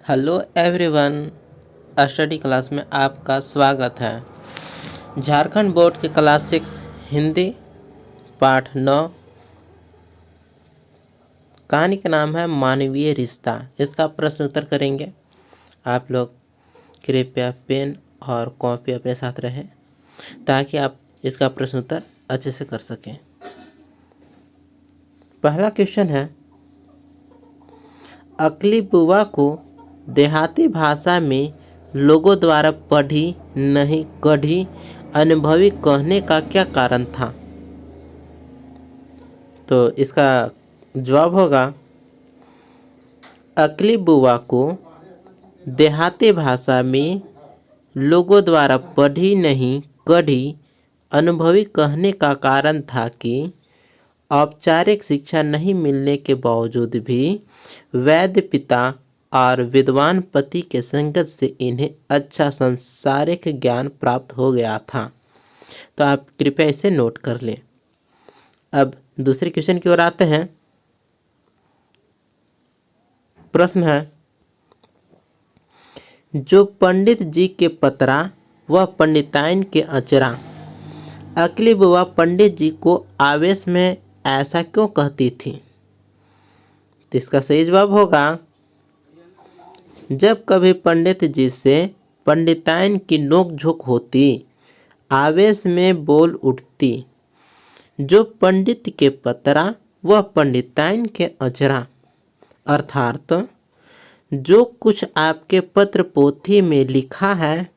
Hello everyone, study class में आपका स्वागत है। झारखंड बोर्ड के क्लास 6 हिंदी पाठ 9 कहानी का नाम है मानवीय रिश्ता। इसका प्रश्न उत्तर करेंगे। आप लोग कृपया पेन और कॉपी अपने साथ रहे ताकि आप इसका प्रश्न उत्तर अच्छे से कर सकें। पहला क्वेश्चन है, अकली बुआ को देहाती भाषा में लोगों द्वारा पढ़ी नहीं कढ़ी अनुभवी कहने का क्या कारण था? तो इसका जवाब होगा, अकली बुआ को देहाती भाषा में लोगों द्वारा पढ़ी नहीं कढ़ी अनुभवी कहने का कारण था कि औपचारिक शिक्षा नहीं मिलने के बावजूद भी वैद्य पिता और विद्वान पति के संगत से इन्हें अच्छा सांसारिक ज्ञान प्राप्त हो गया था। तो आप कृपया इसे नोट कर लें। अब दूसरे क्वेश्चन की ओर आते हैं। प्रश्न है, जो पंडित जी के पतरा व पंडिताइन के अचरा, अकली बुआ पंडित जी को आवेश में ऐसा क्यों कहती थी? तो इसका सही जवाब होगा, जब कभी पंडित जी से पंडिताइन की नोक-झोंक होती, आवेश में बोल उठती, जो पंडित के पतरा व पंडिताइन के अचरा, अर्थात जो कुछ आपके पत्र पोथी में लिखा है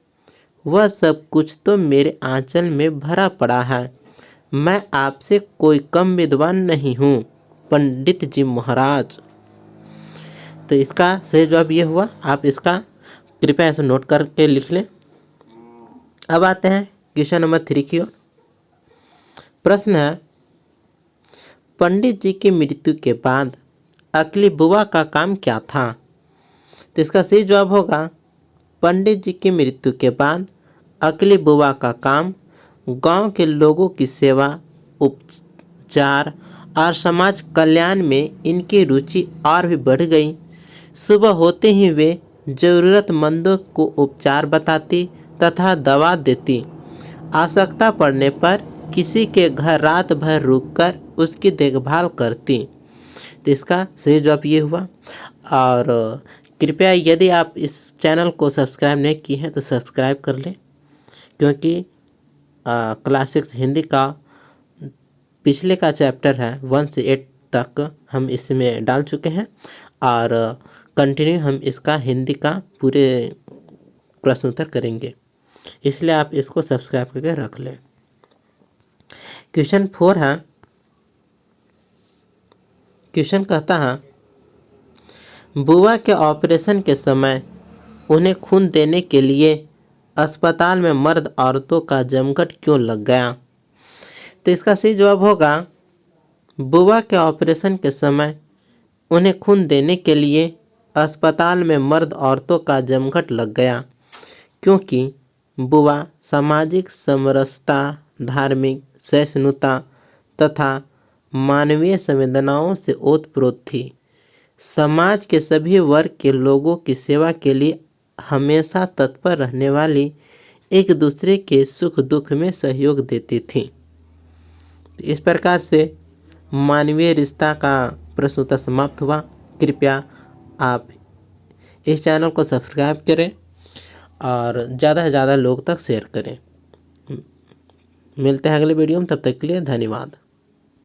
वह सब कुछ तो मेरे आंचल में भरा पड़ा है। मैं आपसे कोई कम विद्वान नहीं हूँ पंडित जी महाराज। तो इसका सही जवाब ये हुआ। आप इसका कृपया ऐसे नोट करके लिख लें। अब आते हैं क्वेश्चन नंबर 3 की ओर। प्रश्न है, पंडित जी की मृत्यु के बाद अकली बुआ का काम क्या था? तो इसका सही जवाब होगा, पंडित जी की मृत्यु के बाद अकली बुआ का काम गांव के लोगों की सेवा, उपचार और समाज कल्याण में इनकी रुचि और भी बढ़ गई। सुबह होते ही वे जरूरतमंदों को उपचार बताती तथा दवा देती। आवश्यकता पड़ने पर किसी के घर रात भर रुककर उसकी देखभाल करती। तो इसका सही जवाब ये हुआ। और कृपया यदि आप इस चैनल को सब्सक्राइब नहीं किए हैं तो सब्सक्राइब कर लें, क्योंकि क्लास 6 हिंदी का पिछले का चैप्टर है 1 से 8 तक हम इसमें डाल चुके हैं और कंटिन्यू हम इसका हिंदी का पूरे प्रश्न उत्तर करेंगे, इसलिए आप इसको सब्सक्राइब करके रख लें। क्वेश्चन 4 है। क्वेश्चन कहता है, बुआ के ऑपरेशन के समय उन्हें खून देने के लिए अस्पताल में मर्द औरतों का जमघट क्यों लग गया? तो इसका सही जवाब होगा, बुआ के ऑपरेशन के समय उन्हें खून देने के लिए अस्पताल में मर्द औरतों का जमघट लग गया, क्योंकि बुआ सामाजिक समरसता, धार्मिक सहिष्णुता तथा मानवीय संवेदनाओं से ओतप्रोत थी। समाज के सभी वर्ग के लोगों की सेवा के लिए हमेशा तत्पर रहने वाली, एक दूसरे के सुख दुख में सहयोग देती थी। इस प्रकार से मानवीय रिश्ता का प्रश्न उत्तर समाप्त हुआ। कृपया आप इस चैनल को सब्सक्राइब करें और ज़्यादा से ज़्यादा लोग तक शेयर करें। मिलते हैं अगले वीडियो में, तब तक के लिए धन्यवाद।